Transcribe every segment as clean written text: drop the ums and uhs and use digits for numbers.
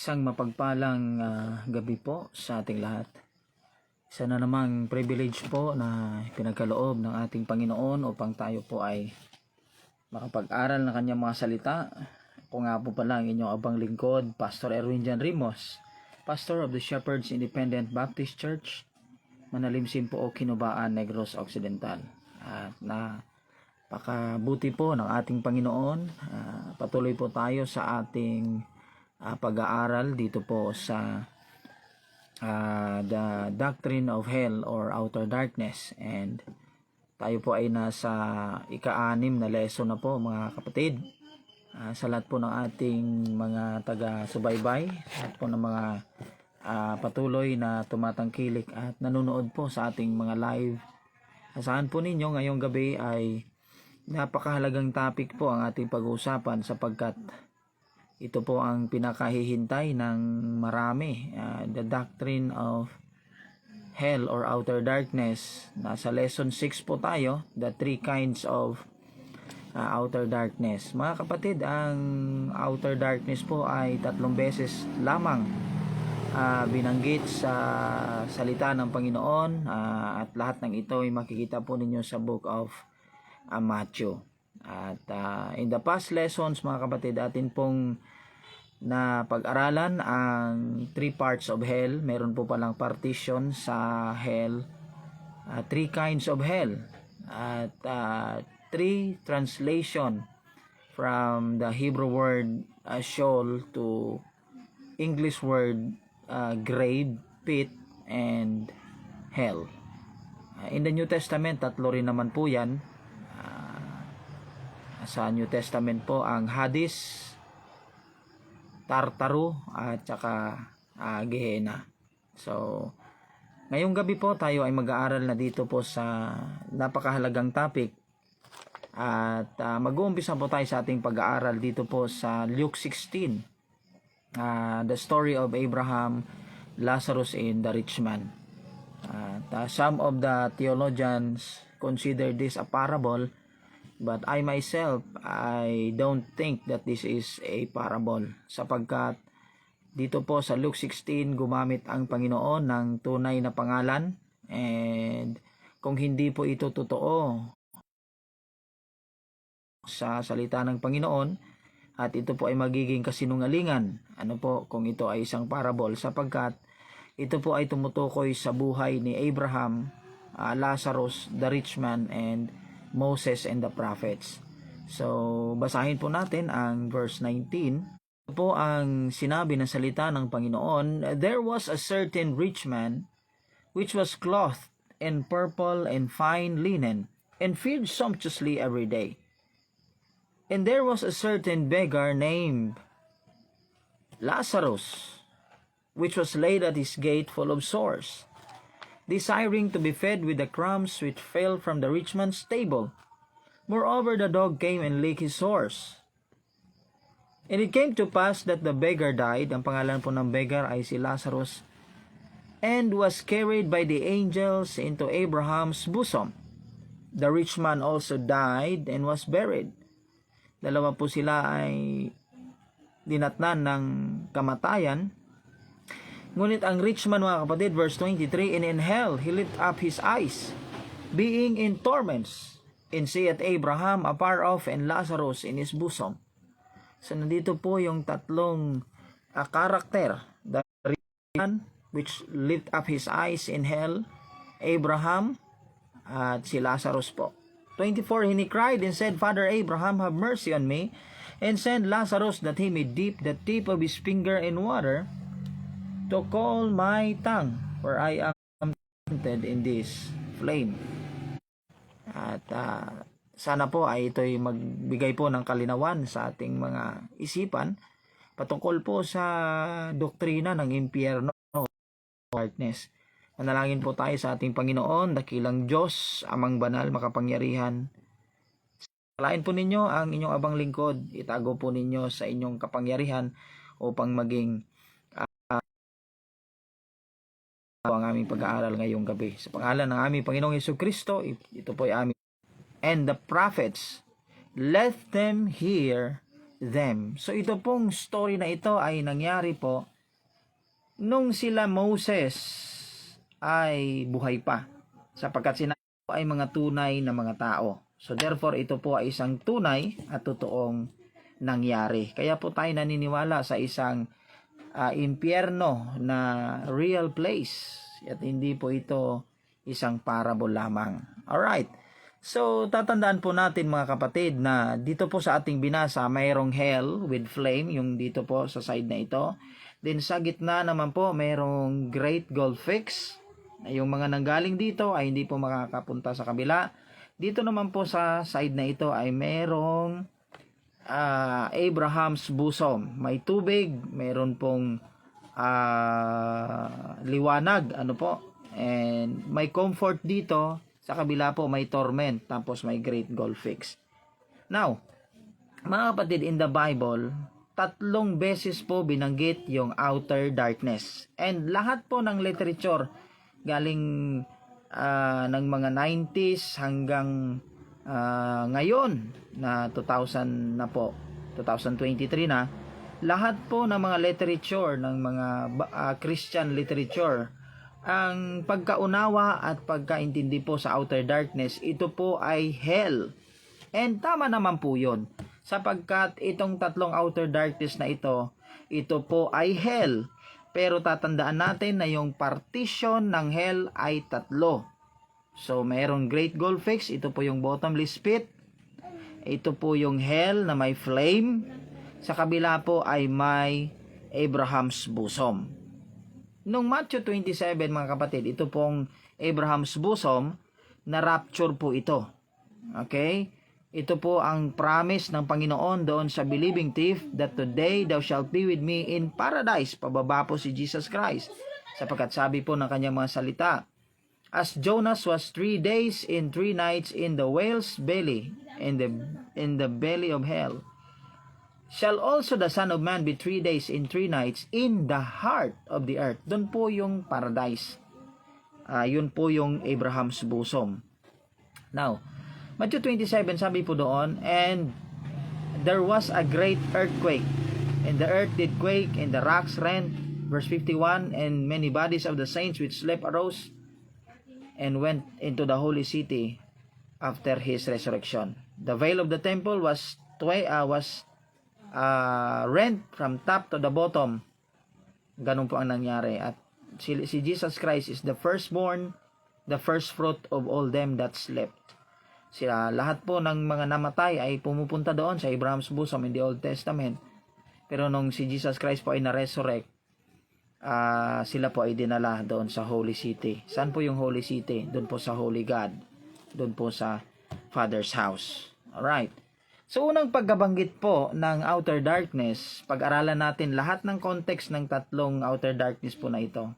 Isang mapagpalang gabi po sa ating lahat. Isa na namang privilege po na pinagkaloob ng ating Panginoon upang tayo po ay makapag-aral ng kanyang mga salita. Ako nga po pala ang inyong abang lingkod, Pastor Erwin Jan Rimos, Pastor of the Shepherds Independent Baptist Church, Manalimsin po o Kinubaan, Negros Occidental. At napakabuti po ng ating Panginoon. Patuloy po tayo sa ating pag-aaral dito po sa the doctrine of hell or outer darkness, and tayo po ay nasa ika-6 na lesson na po, mga kapatid. Sa lahat po ng ating mga taga-subaybay at po ng mga patuloy na tumatangkilik at nanonood po sa ating mga live, asahan po ninyo ngayong gabi ay napakahalagang topic po ang ating pag-uusapan, sapagkat ito po ang pinakahihintay ng marami, the doctrine of hell or outer darkness. Nasa lesson 6 po tayo, the 3 kinds of outer darkness. Mga kapatid, ang outer darkness po ay 3 beses lamang binanggit sa salita ng Panginoon, at lahat ng ito ay makikita po ninyo sa book of Matthew. At in the past lessons, mga kapatid, atin pong na pag-aralan ang 3 parts of hell. Meron po palang partition sa hell, 3 kinds of hell, at 3 translation from the Hebrew word Sheol to English word grave, pit, and hell. In the New Testament, 3 rin naman po yan. Sa New Testament po ang Hades, Tartaro, at saka Gehenna. So, ngayong gabi po tayo ay mag-aaral na dito po sa napakahalagang topic. At mag-uumpisa po tayo sa ating pag-aaral dito po sa Luke 16. The story of Abraham, Lazarus, and the rich man. Some of the theologians consider this a parable, but I myself, I don't think that this is a parable, sapagkat dito po sa Luke 16 gumamit ang Panginoon ng tunay na pangalan, and kung hindi po ito totoo sa salita ng Panginoon at ito po ay magiging kasinungalingan, ano po kung ito ay isang parable, sapagkat ito po ay tumutukoy sa buhay ni Abraham, Lazarus, the rich man, and Moses and the prophets. So, basahin po natin ang verse 19. Ito po ang sinabi ng salita ng Panginoon. There was a certain rich man which was clothed in purple and fine linen, and fed sumptuously every day. And there was a certain beggar named Lazarus, which was laid at his gate full of sores, desiring to be fed with the crumbs which fell from the rich man's table. Moreover, the dog came and licked his sores. And it came to pass that the beggar died. Ang pangalan po ng beggar ay si Lazarus, and was carried by the angels into Abraham's bosom. The rich man also died and was buried. Dalawa po sila ay dinatnan ng kamatayan. Ngunit ang rich man, mga kapatid, verse 23, and in hell he lift up his eyes, being in torments, and seeth Abraham afar off, and Lazarus in his bosom. So, nandito po yung 3 karakter. The rich man, which lift up his eyes in hell, Abraham, at si Lazarus po. 24, and he cried and said, Father Abraham, have mercy on me, and send Lazarus that he may dip the tip of his finger in water, to call my tongue, for I am tempted in this flame. At sana po ay ito'y magbigay po ng kalinawan sa ating mga isipan patungkol po sa doktrina ng impyerno, darkness. Manalangin po tayo sa ating Panginoon, dakilang Diyos, Amang Banal, Makapangyarihan. Salain po ninyo ang inyong abang lingkod, itago po ninyo sa inyong kapangyarihan upang maging ang aming pag-aaral ngayong gabi. Sa pangalan ng aming Panginoong Jesucristo, ito po ay aming. And the prophets, let them hear them. So ito pong story na ito ay nangyari po nung sila Moses ay buhay pa, sapagkat sila ay mga tunay na mga tao. So therefore ito po ay isang tunay at totoong nangyari. Kaya po tayo naniniwala sa isang impyerno na real place at hindi po ito isang parable lamang. Alright. So, tatandaan po natin mga kapatid na dito po sa ating binasa, mayroong hell with flame, yung dito po sa side na ito. Then sa gitna naman po, mayroong great gulf fix. Yung mga nanggaling dito ay hindi po makakapunta sa kabila. Dito naman po sa side na ito ay mayroong Abraham's bosom. May tubig, mayroon pong liwanag, ano po. And may comfort dito. Sa kabila po may torment, tapos may great gulf fix. Now, mga kapatid, in the Bible, 3 beses po binanggit yung outer darkness. And lahat po ng literature galing ng mga 90s hanggang ngayon na 2000 na po, 2023 na, lahat po ng mga literature ng mga Christian literature, ang pagkaunawa at pagkaintindi po sa outer darkness, ito po ay hell. And tama naman po yun, sapagkat itong 3 outer darkness na ito po ay hell. Pero tatandaan natin na yung partition ng hell ay 3. So mayroong great gulf fix, ito po yung bottomless pit, ito po yung hell na may flame, sa kabila po ay may Abraham's bosom. Nung Matthew 27 mga kapatid, ito pong Abraham's bosom, na rapture po ito. Okay? Ito po ang promise ng Panginoon doon sa believing thief that today thou shalt be with me in paradise. Pababa po si Jesus Christ. Sapagkat sabi po ng kanyang mga salita, as Jonas was 3 days and 3 nights in the whale's belly, in the belly of hell, shall also the Son of Man be 3 days and 3 nights in the heart of the earth. Doon po yung paradise. Yun po yung Abraham's bosom. Now, Matthew 27, sabi po doon, and there was a great earthquake, and the earth did quake, and the rocks rent. Verse 51, and many bodies of the saints which slept arose, and went into the holy city after his resurrection. The veil of the temple was rent from top to the bottom. Ganun po ang nangyari. At si Jesus Christ is the firstborn, the first fruit of all them that slept. Sila, lahat po ng mga namatay ay pumupunta doon sa Abraham's bosom in the Old Testament. Pero nung si Jesus Christ po ay na-resurrect, sila po ay dinala doon sa Holy City. Saan po yung Holy City? Doon po sa Holy God. Doon po sa Father's house. Alright. So, unang pagkabanggit po ng outer darkness, pag-aralan natin lahat ng context ng 3 outer darkness po na ito.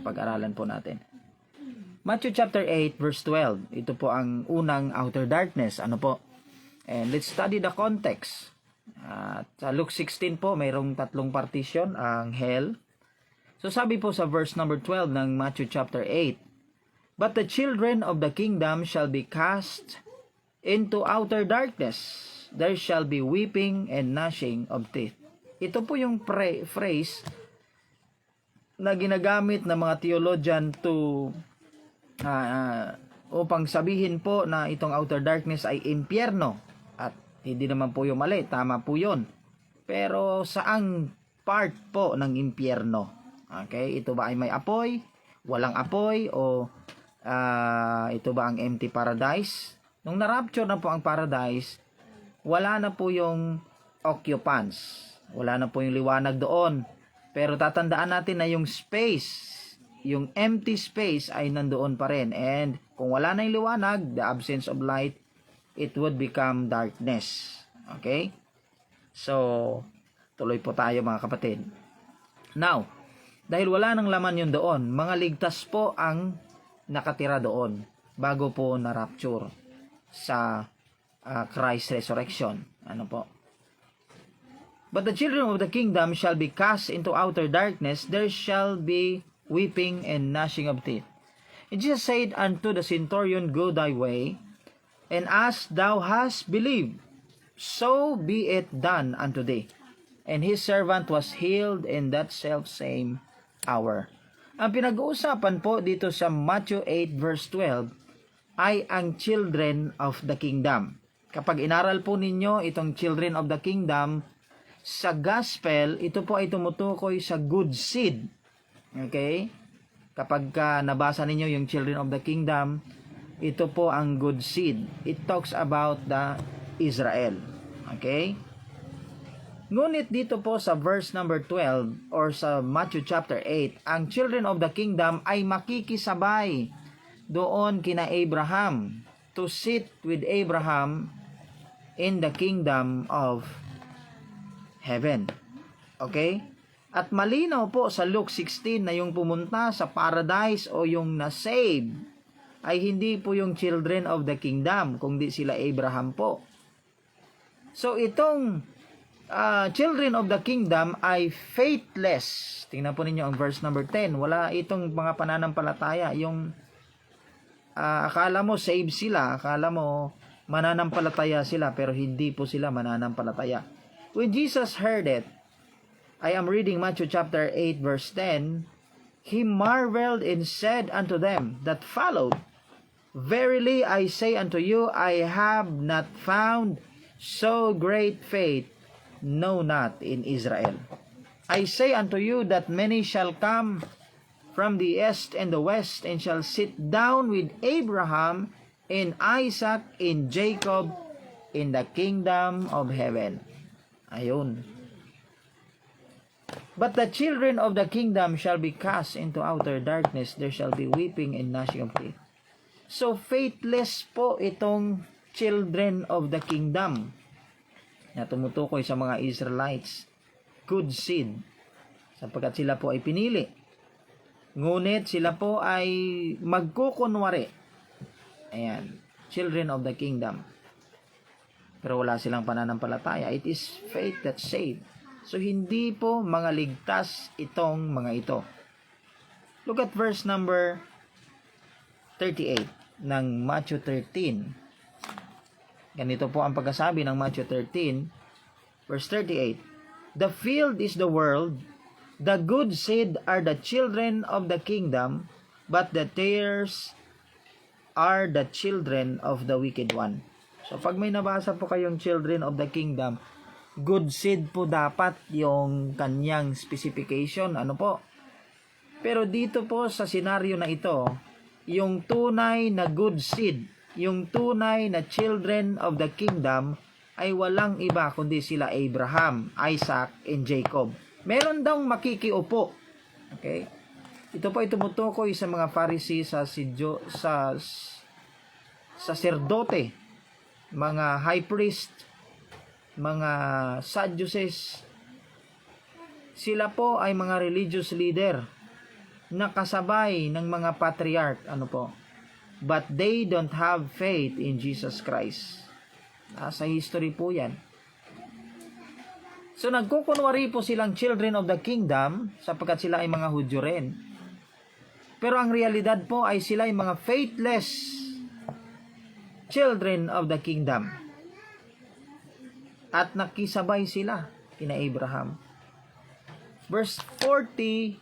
Pag-aralan po natin. Matthew chapter 8 verse 12. Ito po ang unang outer darkness. Ano po? And let's study the context. Sa Luke 16 po, mayroong 3 partition ang hell. So, sabi po sa verse number 12 ng Matthew chapter 8, but the children of the kingdom shall be cast into outer darkness. There shall be weeping and gnashing of teeth. Ito po yung phrase na ginagamit ng mga theologian to upang sabihin po na itong outer darkness ay impyerno. At hindi naman po yung mali, tama po yun. Pero saang part po ng impyerno? Okay, ito ba ay may apoy, walang apoy, o ito ba ang empty paradise? Nung na-rapture na po ang paradise, wala na po yung occupants. Wala na po yung liwanag doon. Pero tatandaan natin na yung space, yung empty space ay nandoon pa rin. And kung wala na yung liwanag, the absence of light, it would become darkness. Okay? So, tuloy po tayo mga kapatid. Now, dahil wala nang laman yun doon, mga ligtas po ang nakatira doon bago po na-rapture sa Christ's resurrection. Ano po? But the children of the kingdom shall be cast into outer darkness. There shall be weeping and gnashing of teeth. And Jesus said unto the centurion, go thy way, and as thou hast believed, so be it done unto thee. And his servant was healed in that self-same hour. Ang pinag-uusapan po dito sa Matthew 8 verse 12 ay ang children of the kingdom. Kapag inaral po ninyo itong children of the kingdom, sa gospel, ito po ay tumutukoy sa good seed. Okay? Kapag nabasa ninyo yung children of the kingdom, ito po ang good seed. It talks about the Israel. Okay? Ngunit dito po sa verse number 12 or sa Matthew chapter 8, ang children of the kingdom ay makikisabay doon kina Abraham to sit with Abraham in the kingdom of heaven. Okay? At malinaw po sa Luke 16 na yung pumunta sa paradise o yung na-save ay hindi po yung children of the kingdom, kundi sila Abraham po. So itong children of the kingdom ay faithless. Tingnan po ninyo ang verse number 10. Wala itong mga pananampalataya. Yung akala mo save sila, akala mo mananampalataya sila, pero hindi po sila mananampalataya. When Jesus heard it, I am reading Matthew chapter 8 verse 10, he marveled and said unto them that followed, verily I say unto you, I have not found so great faith, no, not in Israel. I say unto you that many shall come from the east and the west, and shall sit down with Abraham and Isaac and Jacob in the kingdom of heaven. Ayun. But the children of the kingdom shall be cast into outer darkness, there shall be weeping and gnashing of teeth. So faithless po itong children of the kingdom na tumutukoy sa mga Israelites, good seed, sapagkat sila po ay pinili. Ngunit sila po ay magkukunwari. Ayan, children of the kingdom. Pero wala silang pananampalataya. It is faith that saved. So hindi po mga ligtas itong mga ito. Look at verse number 38 ng Matthew 13. Ganito po ang pagkasabi ng Matthew 13, verse 38. The field is the world, the good seed are the children of the kingdom, but the tares are the children of the wicked one. So pag may nabasa po kayong children of the kingdom, good seed po dapat yung kanyang specification. Ano po? Pero dito po sa senaryo na ito, yung tunay na good seed, yung tunay na children of the kingdom ay walang iba kundi sila Abraham, Isaac, and Jacob. Meron daw makikiupo. Okay? Ito po ay tumutukoy sa mga Pharisee, sa saserdote, mga high priest, mga Sadducees. Sila po ay mga religious leader na kasabay ng mga patriarch. Ano po? But they don't have faith in Jesus Christ. Sa history po yan. So nagkukunwari po silang children of the kingdom sapagkat sila ay mga Hudyo rin. Pero ang realidad po ay sila ay mga faithless children of the kingdom. At nakisabay sila kina Abraham. Verse 42.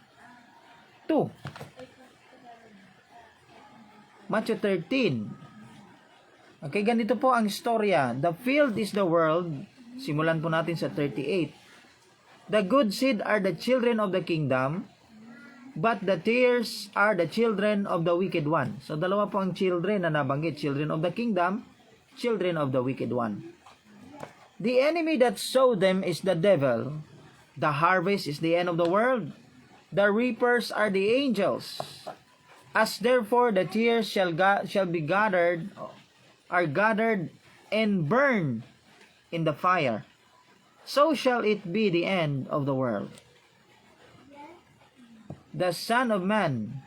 Matthew 13. Okay, ganito po ang istorya. The field is the world. Simulan po natin sa 38. The good seed are the children of the kingdom, but the tares are the children of the wicked one. So dalawa po ang children na nabanggit. Children of the kingdom, children of the wicked one. The enemy that sowed them is the devil. The harvest is the end of the world. The reapers are the angels. As therefore the tares shall be gathered, are gathered and burned in the fire, so shall it be the end of the world. The Son of Man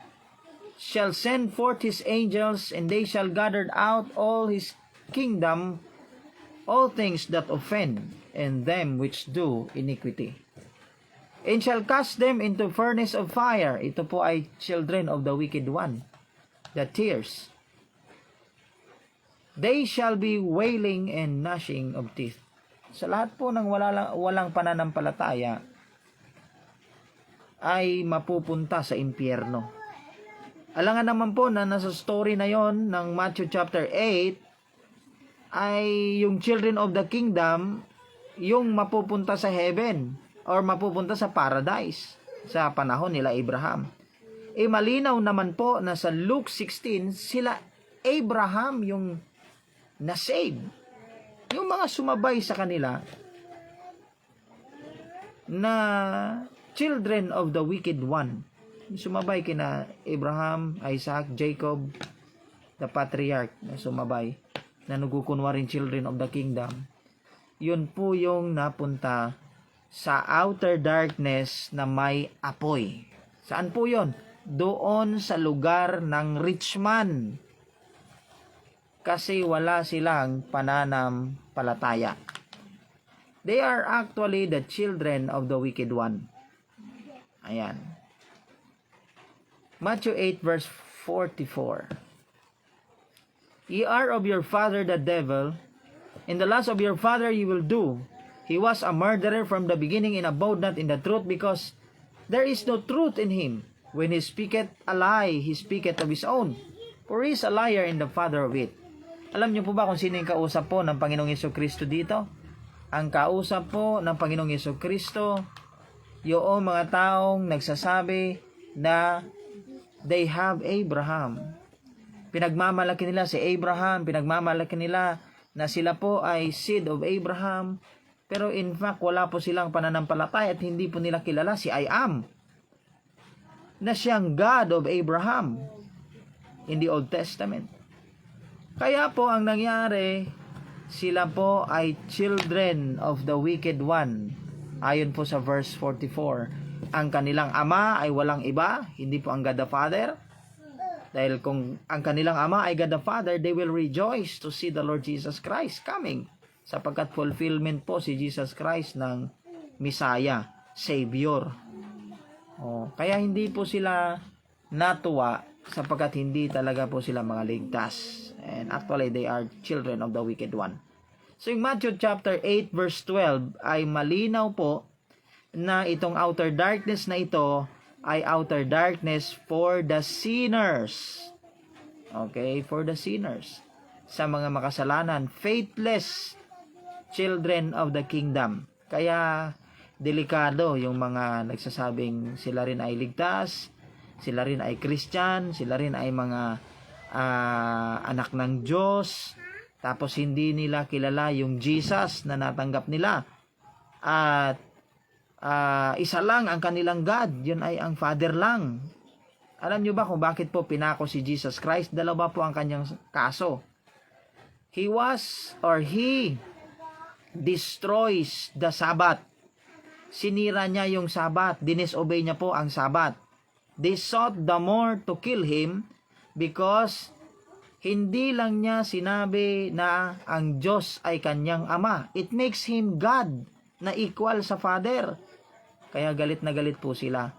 shall send forth his angels, and they shall gather out all his kingdom, all things that offend, and them which do iniquity, and shall cast them into furnace of fire. Ito po ay children of the wicked one, the tares. They shall be wailing and gnashing of teeth. sa lahat po ng walang pananampalataya ay mapupunta sa impyerno. Alangan naman po na nasa story na yon ng Matthew chapter 8 ay yung children of the kingdom yung mapupunta sa heaven or mapupunta sa paradise sa panahon nila Abraham. Malinaw naman po na sa Luke 16 sila Abraham yung na-save. Yung mga sumabay sa kanila na children of the wicked one. Sumabay kina Abraham, Isaac, Jacob, the patriarch na sumabay na nagukunwaring children of the kingdom. Yun po yung napunta sa outer darkness na may apoy. Saan po yun? Doon sa lugar ng rich man. Kasi wala silang pananampalataya. They are actually the children of the wicked one. Ayan. Matthew 8 verse 44. Ye are of your father the devil, and the lust of your father ye will do. He was a murderer from the beginning and abode not in the truth, because there is no truth in him. When he speaketh a lie, he speaketh of his own, for he is a liar and the father of it. Alam niyo po ba kung sino yung kausap po ng Panginoong Jesucristo dito? Ang kausap po ng Panginoong Jesucristo, yung mga taong nagsasabi na they have Abraham. Pinagmamalaki nila si Abraham, pinagmamalaki nila na sila po ay seed of Abraham, pero in fact wala po silang pananampalataya at hindi po nila kilala si I am, na siyang God of Abraham in the Old Testament. Kaya po ang nangyari, sila po ay children of the wicked one. Ayon po sa verse 44, ang kanilang ama ay walang iba, hindi po ang God the Father. Dahil kung ang kanilang ama ay God the Father, they will rejoice to see the Lord Jesus Christ coming. Sapagkat fulfillment po si Jesus Christ ng Messiah, Savior. Kaya hindi po sila natuwa sapagkat hindi talaga po sila mga ligtas. And actually, they are children of the wicked one. So, yung Matthew chapter 8 verse 12 ay malinaw po na itong outer darkness na ito ay outer darkness for the sinners. Okay, for the sinners. Sa mga makasalanan, faithless children of the kingdom. Kaya, delikado yung mga nagsasabing sila rin ay ligtas, sila rin ay Christian, sila rin ay mga anak ng Diyos, tapos hindi nila kilala yung Jesus na natanggap nila. At isa lang ang kanilang God, yun ay ang Father lang. Alam nyo ba kung bakit po pinako si Jesus Christ? Dalawa po ang kanyang kaso. He destroys the Sabbath. Sinira niya yung Sabbath, dinisobey niya po ang Sabbath. They sought the more to kill him because hindi lang niya sinabi na ang Diyos ay kanyang ama. It makes him God na equal sa Father. Kaya galit na galit po sila.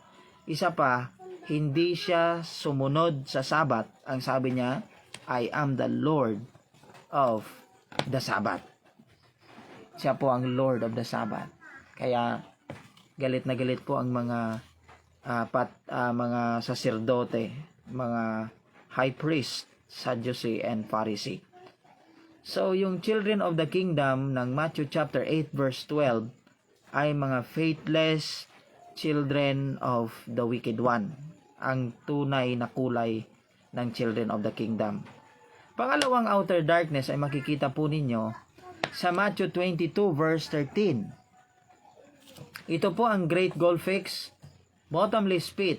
Isa pa, hindi siya sumunod sa Sabbath. Ang sabi niya, I am the Lord of the Sabbath. Siya po ang Lord of the Sabbath. Kaya galit na galit po ang mga mga saserdote, mga high priest, Sadducee and Pharisee. So, yung children of the kingdom ng Matthew chapter 8 verse 12 ay mga faithless children of the wicked one. Ang tunay na kulay ng children of the kingdom. Pangalawang outer darkness ay makikita po ninyo sa Matthew 22 verse 13. Ito po ang great gulf fix, bottomless pit,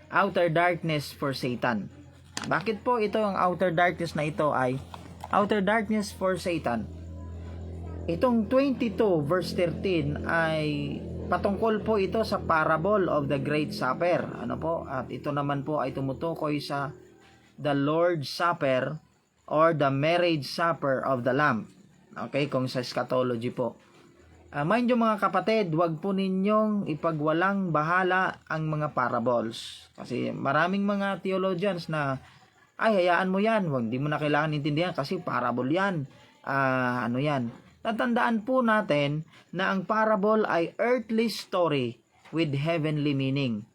outer darkness for Satan. Bakit po ito ang outer darkness na ito ay outer darkness for Satan? Itong 22 verse 13 ay patungkol po ito sa parable of the Great Supper. Ano po? At ito naman po ay tumutukoy sa the Lord's Supper or the marriage supper of the Lamb. Okay, kung sa eschatology po. Mind you mga kapatid, wag po ninyong ipagwalang bahala ang mga parables. Kasi maraming mga theologians na, ay hayaan mo yan, wag di mo na kailangan intindihan kasi parable yan. Ano yan? Tatandaan po natin na ang parable ay earthly story with heavenly meaning.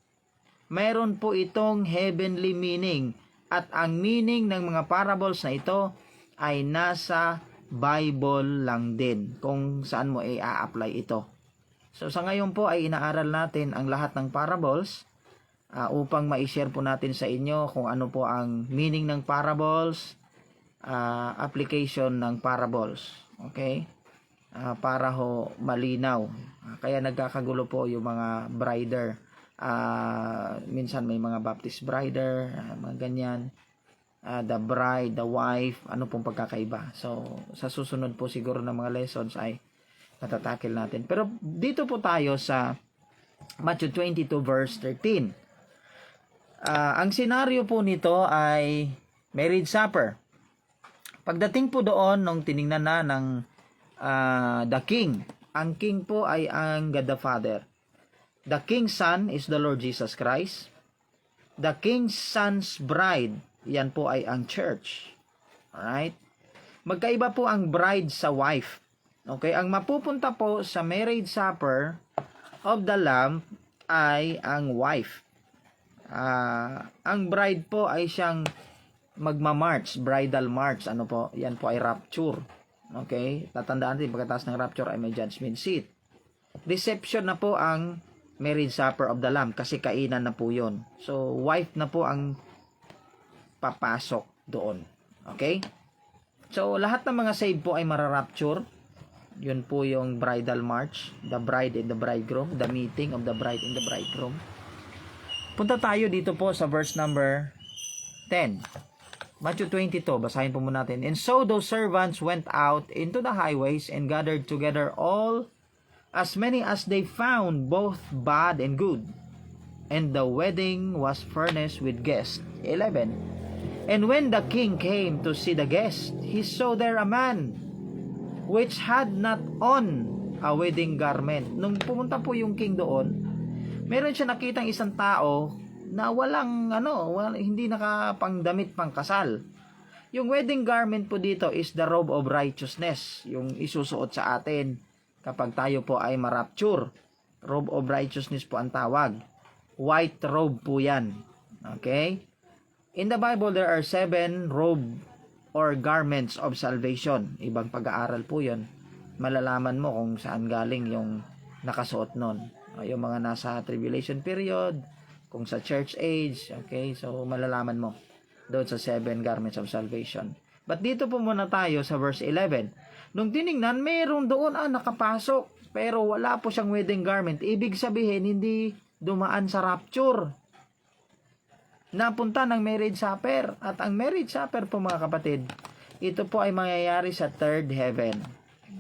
Mayroon po itong heavenly meaning at ang meaning ng mga parables na ito ay nasa Bible lang din kung saan mo i-apply ito. So sa ngayon po ay inaaral natin ang lahat ng parables upang ma-share po natin sa inyo kung ano po ang meaning ng parables, application ng parables. Okay? Para ho malinaw. Kaya nagkakagulo po yung mga brider. Minsan may mga Baptist brider, mga ganyan. The bride, the wife, ano pong pagkakaiba. So, sa susunod po siguro ng mga lessons ay matatakil natin. Pero dito po tayo sa Matthew 22 verse 13. Ang senaryo po nito ay marriage supper. Pagdating po doon, nung tiningnan na ng the king, ang king po ay ang God the Father. The king's son is the Lord Jesus Christ. The king's son's bride, yan po ay ang church. Alright? Magkaiba po ang bride sa wife. Okay? Ang mapupunta po sa marriage supper of the Lamb ay ang wife. Ang bride po ay siyang magmamarch, bridal march. Ano po? Yan po ay rapture. Okay? Tatandaan din, pagkatapos ng rapture ay may judgment seat. Reception na po ang marriage supper of the Lamb kasi kainan na po yun. So, wife na po ang papasok doon. Okay? So, lahat ng mga saved po ay mararapture. Yun po yung bridal march, the bride and the bridegroom, the meeting of the bride and the bridegroom. Punta tayo dito po sa verse number 10. Matthew 22, basahin po muna natin. And so those servants went out into the highways and gathered together all as many as they found, both bad and good. And the wedding was furnished with guests. 11. And when the king came to see the guests, he saw there a man which had not on a wedding garment. Nung pumunta po yung king doon, meron siya nakitang isang tao na hindi nakapangdamit pang kasal. Yung wedding garment po dito is the robe of righteousness, yung isusuot sa atin kapag tayo po ay marapture. Robe of righteousness po ang tawag. White robe po yan. Okay? In the Bible, there are 7 robe or garments of salvation. Ibang pag-aaral po yun. Malalaman mo kung saan galing yung nakasuot nun. Yung mga nasa tribulation period, kung sa church age, okay? So, malalaman mo doon sa 7 garments of salvation. But dito po muna tayo sa verse 11. Nung tiningnan, mayroon doon nakapasok, pero wala po siyang wedding garment. Ibig sabihin, hindi dumaan sa rapture. Napunta ng marriage supper. At ang marriage supper po mga kapatid, ito po ay mangyayari sa third heaven.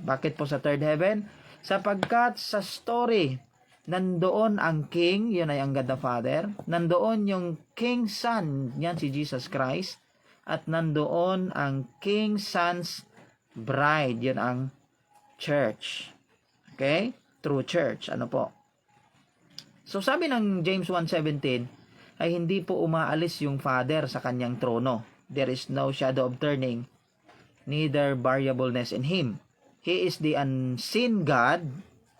Bakit po sa third heaven? Sapagkat sa story, nandoon ang king, yun ay ang God the Father. Nandoon yung king's son, yan si Jesus Christ. At nandoon ang king's son's bride, yun ang church. Okay? True church. Ano po? So sabi ng James 1:17, ay hindi po umaalis yung Father sa kanyang trono. There is no shadow of turning, neither variableness in Him. He is the unseen God.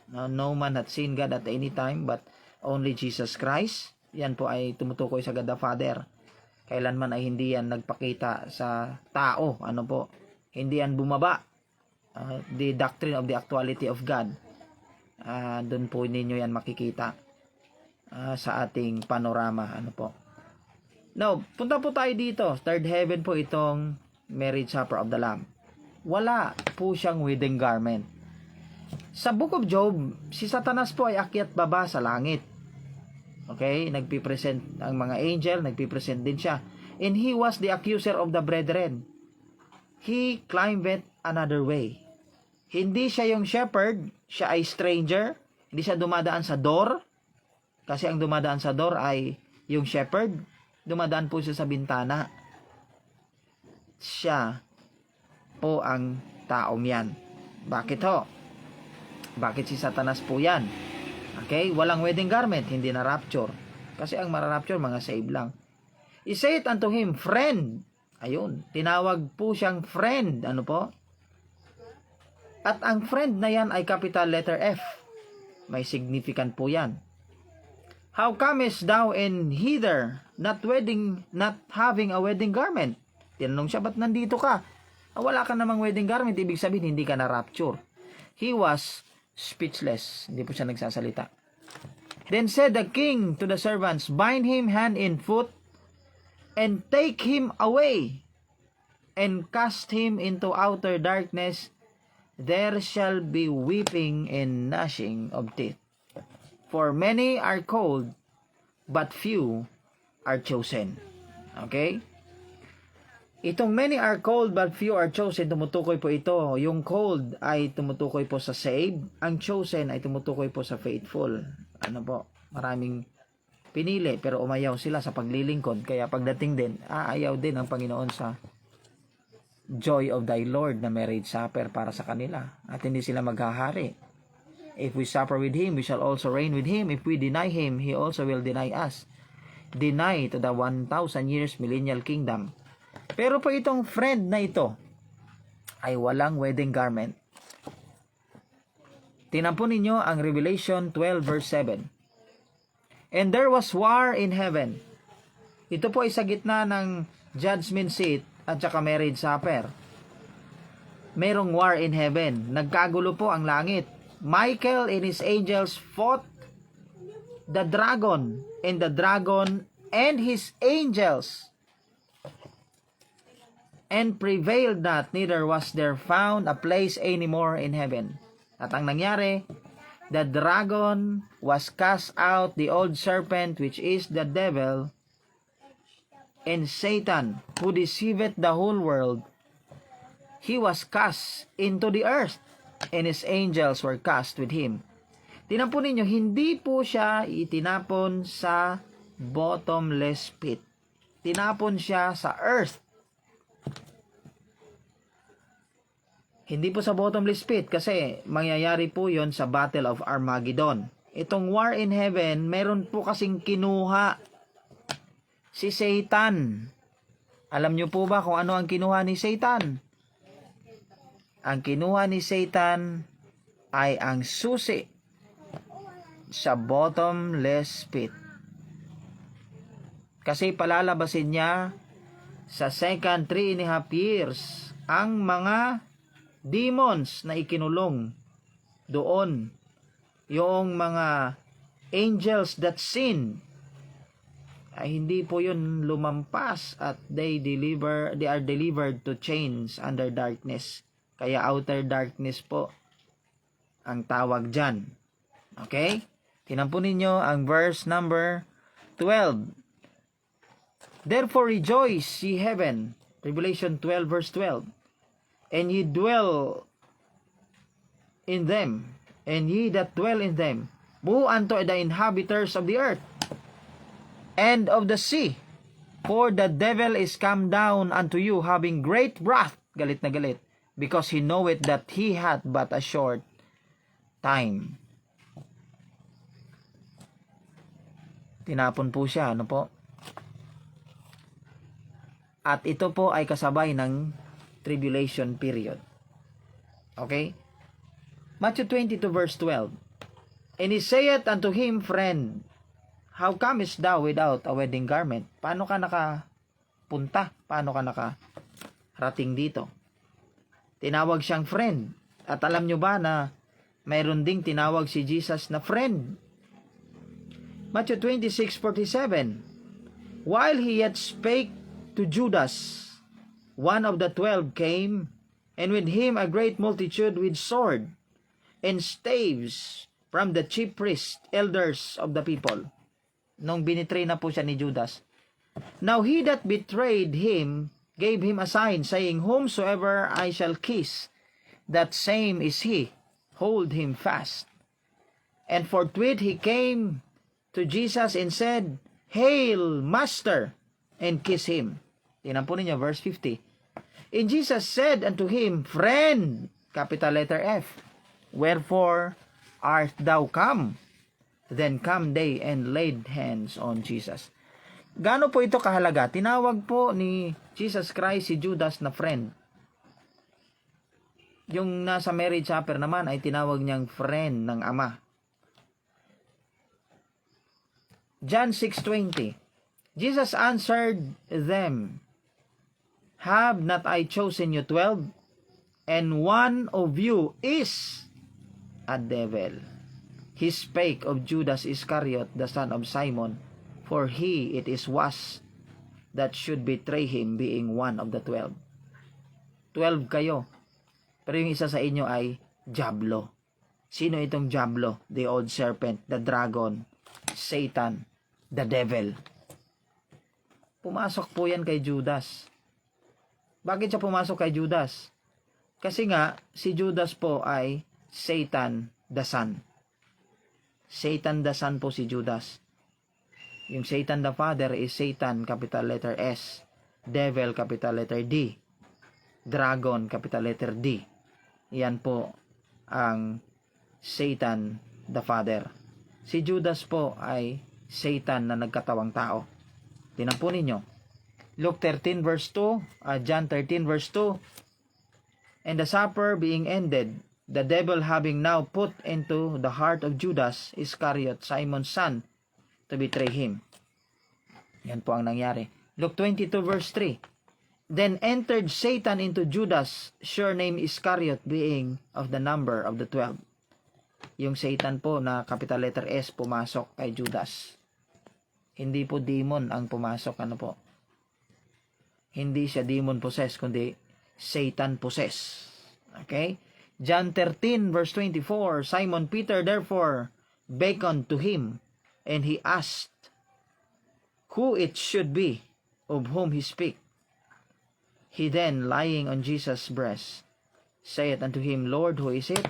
No man hath seen God at any time, but only Jesus Christ. Yan po ay tumutukoy sa God the Father. Kailanman ay hindi yan nagpakita sa tao. Ano po? Hindi yan bumaba. The doctrine of the actuality of God. Doon po ninyo yan makikita sa ating panorama. Ano po? Now, punta po tayo dito. Third heaven po itong marriage supper of the Lamb. Wala po siyang wedding garment. Sa Book of Job, si Satanas po ay akyat baba sa langit. Okay? Nagpipresent ang mga angel, nagpipresent din siya. And he was the accuser of the brethren. He climbed another way. Hindi siya yung shepherd, siya ay stranger. Hindi siya dumadaan sa door. Kasi ang dumadaan sa door ay yung shepherd. Dumadaan po siya sa bintana. Siya po ang taong yan. Bakit ho? Bakit si Satanas po yan? Okay? Walang wedding garment, hindi na rapture. Kasi ang mararapture, mga save lang. He said unto him, friend. Ayun, tinawag po siyang friend. Ano po? At ang friend na yan ay capital letter F. May significant po yan. How comest thou in hither, not having a wedding garment? Tinanong siya, ba't nandito ka? Wala ka namang wedding garment, ibig sabihin hindi ka na rapture. He was speechless. Hindi po siya nagsasalita. Then said the king to the servants, bind him hand and foot, and take him away, and cast him into outer darkness. There shall be weeping and gnashing of teeth. For many are called, but few are chosen. Okay? Itong many are called, but few are chosen, tumutukoy po ito. Yung called ay tumutukoy po sa saved. Ang chosen ay tumutukoy po sa faithful. Ano po? Maraming pinili, pero umayaw sila sa paglilingkod. Kaya pagdating din, aayaw din ang Panginoon sa joy of thy Lord na marriage supper para sa kanila. At hindi sila maghahari. If we suffer with Him, we shall also reign with Him. If we deny Him, He also will deny us. Deny to the 1,000 years millennial kingdom. Pero po itong friend na ito ay walang wedding garment. Tinampon ninyo ang Revelation 12 verse 7. And there was war in heaven. Ito po ay sa gitna ng judgment seat at saka marriage supper. Merong war in heaven. Nagkagulo po ang langit. Michael and his angels fought the dragon, and the dragon and his angels, and prevailed not, neither was there found a place anymore in heaven. At ang nangyari, the dragon was cast out, the old serpent, which is the devil, and Satan, who deceiveth the whole world. He was cast into the earth, and his angels were cast with him. Tinampon ninyo, hindi po siya itinapon sa bottomless pit. Tinapon siya sa earth. Hindi po sa bottomless pit kasi mangyayari po yon sa Battle of Armageddon. Itong war in heaven, meron po kasing kinuha si Satan. Alam niyo po ba kung ano ang kinuha ni Satan? Ang kinuha ni Satan ay ang susi sa bottomless pit. Kasi palalabasin niya sa second 3.5 years ang mga demons na ikinulong doon. Yung mga angels that sin ay hindi po yun lumampas at they are delivered to chains under darkness. Kaya outer darkness po ang tawag dyan. Okay? Tinampunin nyo ang verse number 12. Therefore rejoice, ye heaven. Revelation 12 verse 12. And ye dwell in them, and ye that dwell in them. Woe unto the inhabitants of the earth, and of the sea. For the devil is come down unto you, having great wrath, galit na galit, because he knoweth that he hath but a short time. Tinapon po siya, ano po? At ito po ay kasabay ng tribulation period. Okay? Matthew 22 verse 12. And he saith unto him, Friend, how comest thou without a wedding garment? Paano ka nakapunta? Paano ka nakarating dito? Tinawag siyang friend. At alam nyo ba na mayroon ding tinawag si Jesus na friend? Matthew 26:47. While he yet spake to Judas, one of the 12 came, and with him a great multitude with sword and staves from the chief priests, elders of the people. Nung binitray na po siya ni Judas. Now he that betrayed him gave him a sign, saying, Whomsoever I shall kiss, that same is he. Hold him fast. And forthwith he came to Jesus and said, Hail, Master, and kiss him. Tinampun niya, verse 50. And Jesus said unto him, Friend, capital letter F, wherefore art thou come? Then come they and laid hands on Jesus. Gaano po ito kahalaga? Tinawag po ni Jesus Christ si Judas na friend. Yung nasa marriage supper naman ay tinawag niyang friend ng ama. John 6:20. Jesus answered them, "Have not I chosen you 12? And one of you is a devil." He spake of Judas Iscariot, the son of Simon, for he it was that should betray him, being one of the 12. 12 kayo. Pero yung isa sa inyo ay Diablo. Sino itong Diablo? The old serpent, the dragon, Satan, the devil. Pumasok po yan kay Judas. Bakit siya pumasok kay Judas? Kasi nga, si Judas po ay Satan the Son. Satan the Son po si Judas. Yung Satan the Father is Satan, capital letter S. Devil, capital letter D. Dragon, capital letter D. Yan po ang Satan the Father. Si Judas po ay Satan na nagkatawang tao. Tingnan po ninyo. Luke 13 verse 2, John 13 verse 2. And the supper being ended, the devil having now put into the heart of Judas Iscariot, Simon's son, to betray him. Yan po ang nangyari. Luke 22 verse 3. Then entered Satan into Judas, surname Iscariot, being of the number of the 12. Yung Satan po na capital letter S pumasok kay Judas. Hindi po demon ang pumasok, ano po. Hindi siya demon possessed, kundi Satan possessed. Okay? John 13 verse 24, Simon Peter therefore beckoned to him, and he asked who it should be of whom he speak. He then, lying on Jesus' breast, saith unto him, Lord, who is it?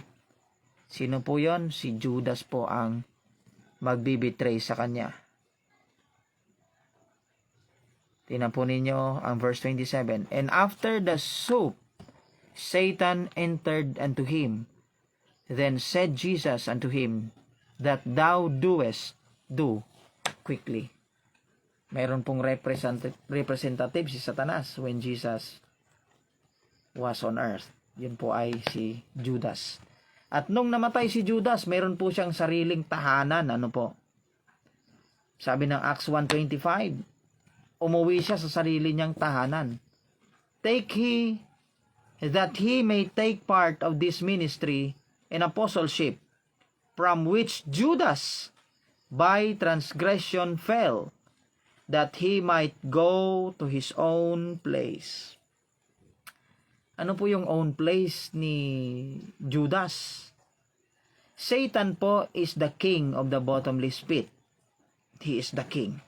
Sino po yon? Si Judas po ang magbibitray sa kanya. Tingnan po ninyo ang verse 27. And after the soup, Satan entered unto him. Then said Jesus unto him, that thou doest, do quickly. Mayroon pong representative si Satanas when Jesus was on earth. Yun po ay si Judas. At nung namatay si Judas, mayroon po siyang sariling tahanan. Ano po? Sabi ng Acts 1:25, umuwi siya sa sarili niyang tahanan. Take he that he may take part of this ministry and apostleship, from which Judas by transgression fell, that he might go to his own place. Ano po yung own place ni Judas? Satan po is the king of the bottomless pit. He is the king.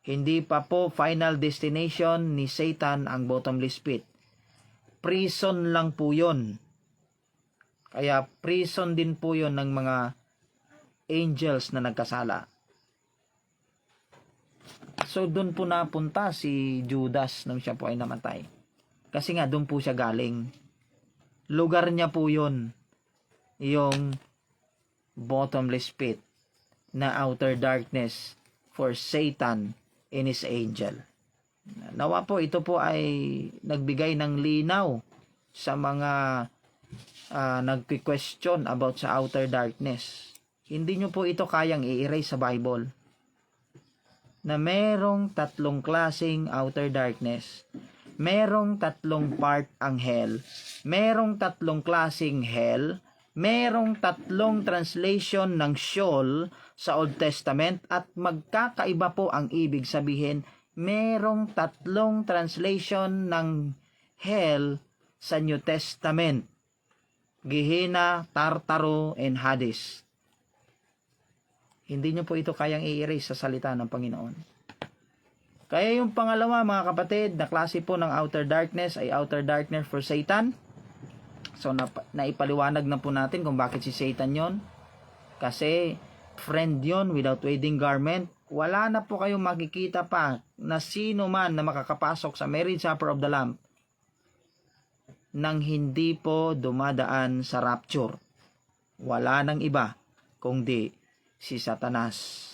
Hindi pa po final destination ni Satan ang bottomless pit. Prison lang po yun. Kaya prison din po yun ng mga angels na nagkasala. So doon po napunta si Judas nung siya po ay namatay. Kasi nga doon po siya galing. Lugar niya po yun. Yung bottomless pit na outer darkness for Satan and his angel. Nawa po ito po ay nagbigay ng linaw sa mga nagki-question about sa outer darkness. Hindi nyo po ito kayang i-erase sa Bible. Na merong tatlong klaseng outer darkness. Merong tatlong part ang hell. Merong tatlong klaseng hell. Merong tatlong translation ng Sheol sa Old Testament at magkakaiba po ang ibig sabihin. Merong tatlong translation ng hell sa New Testament. Gehenna, Tartaro, and Hades. Hindi nyo po ito kayang i-erase sa salita ng Panginoon. Kaya yung pangalawa, mga kapatid, na klase po ng outer darkness ay outer darkness for Satan. So, naipaliwanag na po natin kung bakit si Satan yon. Kasi, friend yon without wedding garment. Wala na po kayong makikita pa na sino man na makakapasok sa marriage supper of the Lamb nang hindi po dumadaan sa rapture. Wala nang iba kundi si Satanas.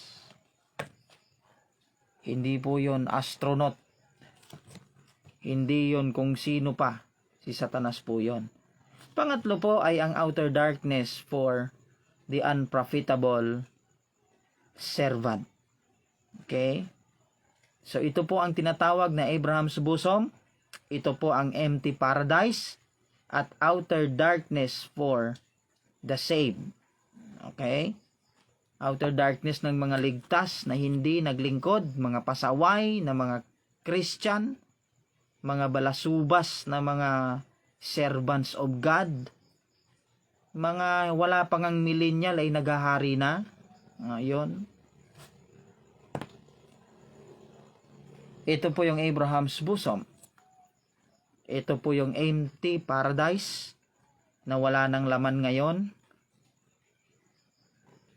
Hindi po yon astronaut. Hindi yon kung sino pa. Si Satanas po yon. Pangatlo po ay ang outer darkness for the unprofitable servant. Okay? So ito po ang tinatawag na Abraham's bosom. Ito po ang empty paradise at outer darkness for the saved. Okay? Outer darkness ng mga ligtas na hindi naglingkod, mga pasaway na mga Christian, mga balasubas na mga servants of God, mga wala pang ang millennial ay naghahari na. Ngayon, ito po yung Abraham's bosom. Ito po yung empty paradise na wala nang laman ngayon.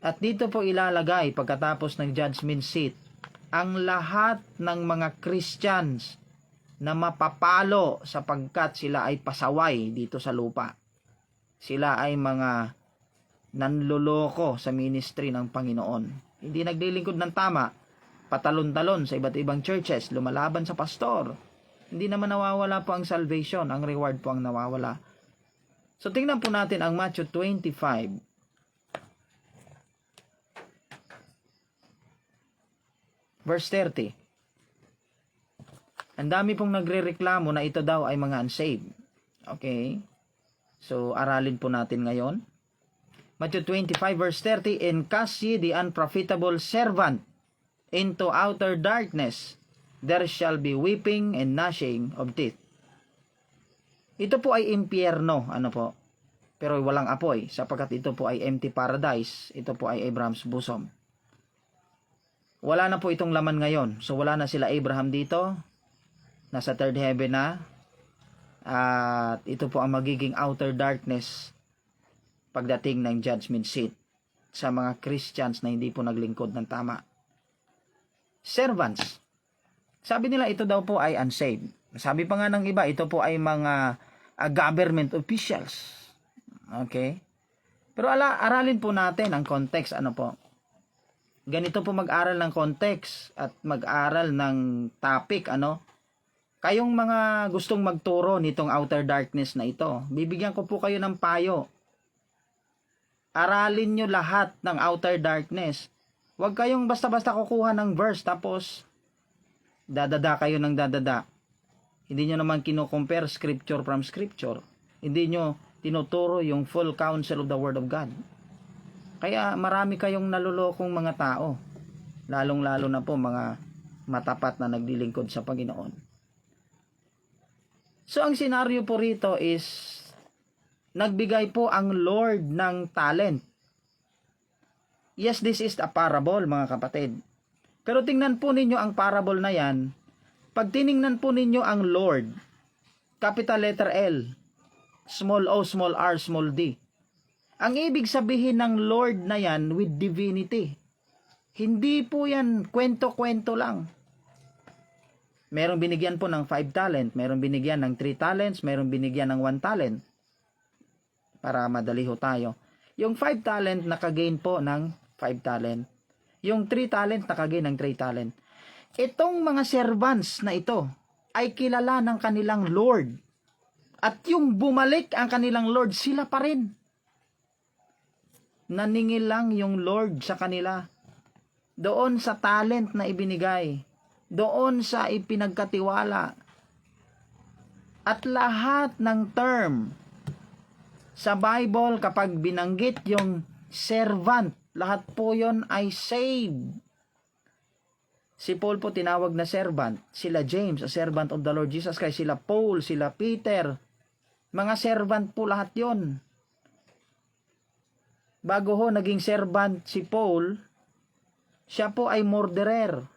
At dito po ilalagay pagkatapos ng judgment seat ang lahat ng mga Christians na mapapalo sapagkat sila ay pasaway dito sa lupa. Sila ay mga nanloloko sa ministry ng Panginoon. Hindi naglilingkod ng tama, patalon-talon sa iba't ibang churches, lumalaban sa pastor. Hindi naman nawawala po ang salvation, ang reward po ang nawawala. So tingnan po natin ang Matthew 25. Verse 30. Ang dami pong nagrereklamo na ito daw ay mga unsaved. Okay? So, aralin po natin ngayon. Matthew 25 verse 30, "And cast ye the unprofitable servant into outer darkness, there shall be weeping and gnashing of teeth." Ito po ay impyerno, ano po? Pero walang apoy, sapagkat ito po ay empty paradise. Ito po ay Abraham's bosom. Wala na po itong laman ngayon. So, wala na sila Abraham dito. Nasa third heaven na. At ito po ang magiging outer darkness pagdating ng judgment seat sa mga Christians na hindi po naglingkod ng tama. Servants. Sabi nila ito daw po ay unsaved. Sabi pa nga ng iba, ito po ay mga government officials. Okay? Pero aralin po natin ang context. Ano po? Ganito po mag-aral ng context at mag-aral ng topic. Ano? Kayong mga gustong magturo nitong outer darkness na ito, bibigyan ko po kayo ng payo. Aralin nyo lahat ng outer darkness. Huwag kayong basta-basta kukuha ng verse tapos dadada kayo ng dadada. Hindi nyo naman kino-compare scripture from scripture. Hindi nyo tinuturo yung full counsel of the Word of God. Kaya marami kayong nalulokong mga tao. Lalong-lalo na po mga matapat na naglilingkod sa Panginoon. So, ang senaryo po rito is, nagbigay po ang Lord ng talent. Yes, this is a parable, mga kapatid. Pero tingnan po ninyo ang parable na yan. Pag tiningnan po ninyo ang Lord, capital letter L, small o, small r, small d. Ang ibig sabihin ng Lord na yan with divinity. Hindi po yan kwento-kwento lang. Merong binigyan po ng 5 talent, merong binigyan ng 3 talents, merong binigyan ng 1 talent. Para madali ho tayo. Yung 5 talent nakagain po ng 5 talent. Yung 3 talent nakagain ng 3 talent. Itong mga servants na ito ay kilala ng kanilang Lord. At yung bumalik ang kanilang Lord, sila pa rin. Naningil lang yung Lord sa kanila. Doon sa talent na ibinigay. Doon sa ipinagkatiwala. At lahat ng term sa Bible, kapag binanggit yung servant, lahat po yon ay saved. Si Paul po tinawag na servant. Sila James, a servant of the Lord Jesus Christ. Sila Paul, sila Peter. Mga servant po lahat yon. Bago ho naging servant si Paul, siya po ay murderer.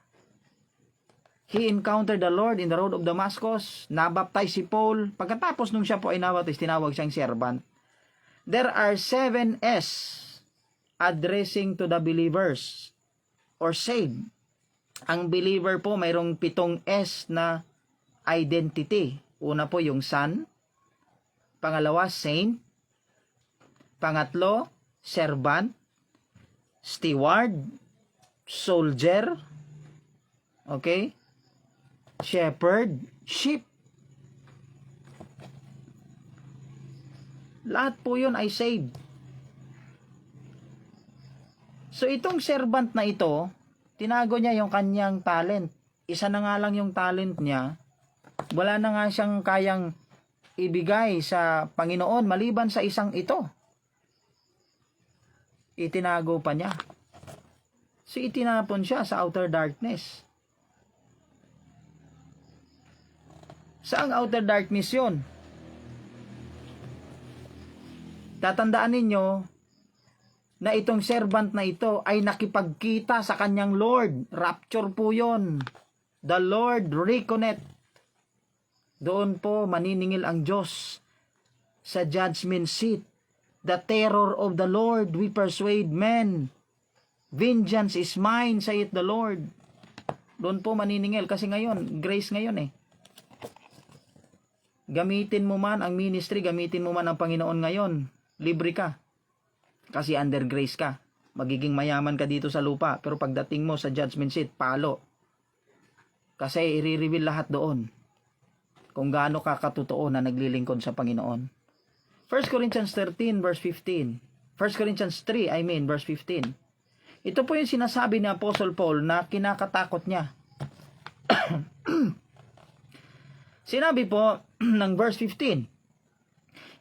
He encountered the Lord in the road of Damascus. Nabaptize si Paul. Pagkatapos nung siya po ay nabaptize, tinawag siyang servant. There are 7 S addressing to the believers or saved. Ang believer po mayroong 7 S na identity. Una po yung son. Pangalawa, saint. Pangatlo, servant. Steward. Soldier. Okay? Shepherd, sheep. Lahat po yun ay saved. So itong servant na ito, tinago niya yung kanyang talent. Isa na nga lang yung talent niya. Wala na nga siyang kayang ibigay sa Panginoon maliban sa isang ito. Itinago pa niya. So itinapon siya sa outer darkness. Saang outer darkness yun? Tatandaan ninyo na itong servant na ito ay nakipagkita sa kanyang Lord. Rapture po yun. The Lord reconnect. Doon po maniningil ang Diyos sa judgment seat. The terror of the Lord we persuade men. Vengeance is mine, saith the Lord. Doon po maniningil kasi ngayon, grace ngayon eh. Gamitin mo man ang ministry, gamitin mo man ang Panginoon ngayon, libre ka. Kasi under grace ka. Magiging mayaman ka dito sa lupa. Pero pagdating mo sa judgment seat, palo. Kasi i-reveal lahat doon. Kung gaano ka katotoo na naglilingkod sa Panginoon. 1 Corinthians 13 verse 15. 1 Corinthians 3, verse 15. Ito po yung sinasabi ni Apostle Paul na kinakatakot niya. Sinabi po ng verse 15,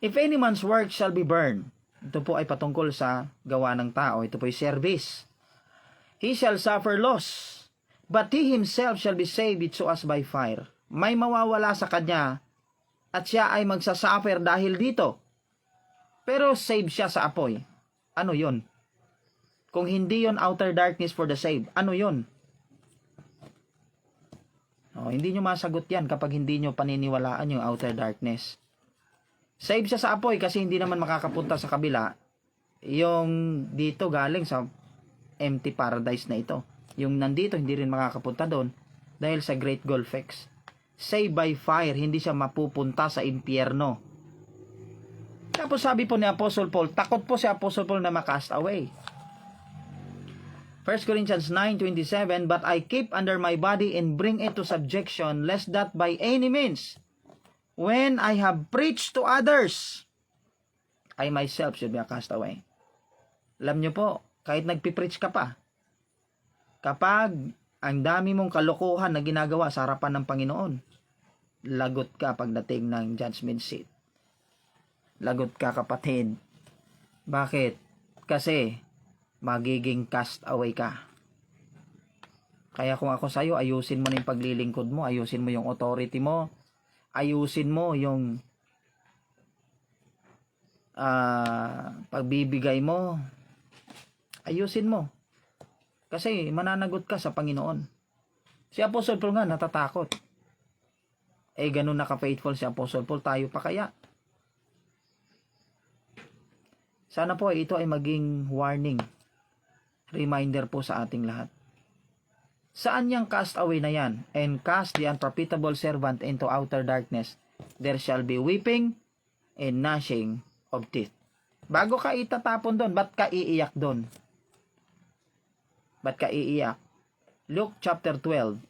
if any man's work shall be burned. Ito po ay patungkol sa gawa ng tao. Ito po ay service. He shall suffer loss, but he himself shall be saved so as by fire. May mawawala sa kanya at siya ay magsasuffer dahil dito. Pero save siya sa apoy. Ano yon? Kung hindi yon outer darkness for the saved, ano yon? Hindi nyo masagot yan kapag hindi nyo paniniwalaan yung outer darkness. Save siya sa apoy kasi hindi naman makakapunta sa kabila. Yung dito galing sa empty paradise na ito. Yung nandito hindi rin makakapunta doon dahil sa Great Gulf X. Save by fire, hindi siya mapupunta sa impyerno. Tapos sabi po ni Apostle Paul, takot po si Apostle Paul na makast away. 1 Corinthians 9:27, but I keep under my body and bring it to subjection, lest that by any means, when I have preached to others, I myself should be cast away. Alam nyo po, kahit nagpipreach ka pa, kapag ang dami mong kalokohan na ginagawa sa harapan ng Panginoon, lagot ka pagdating ng judgment seat. Lagot ka, kapatid. Bakit? Kasi magiging cast away ka. Kaya kung ako sa'yo, ayusin mo na yung paglilingkod mo, ayusin mo yung authority mo, ayusin mo yung pagbibigay mo, ayusin mo. Kasi mananagot ka sa Panginoon. Si Apostle Paul nga natatakot. Ganun na ka-faithful si Apostle Paul, tayo pa kaya? Sana po ito ay maging warning, reminder po sa ating lahat. Saan yung cast away na yan? And cast the unprofitable servant into outer darkness. There shall be weeping and gnashing of teeth. Bago ka itatapon doon, ba't ka iiyak doon? Ba't ka iiyak? Luke chapter 12,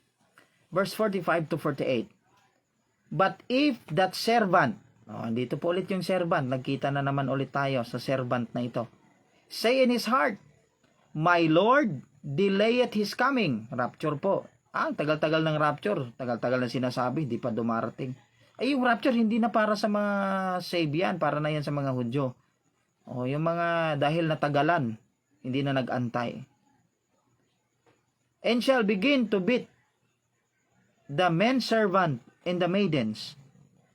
verse 45 to 48. But if that servant, dito po ulit yung servant, nagkita na naman ulit tayo sa servant na ito. Say in his heart, my Lord, delayeth his coming. Rapture po. Tagal-tagal ng rapture. Tagal-tagal na sinasabi, di pa dumarating. Yung rapture, hindi na para sa mga saved yan, para na yan sa mga Hudyo. Yung mga dahil natagalan, hindi na nag-antay. And shall begin to beat the men servant and the maidens,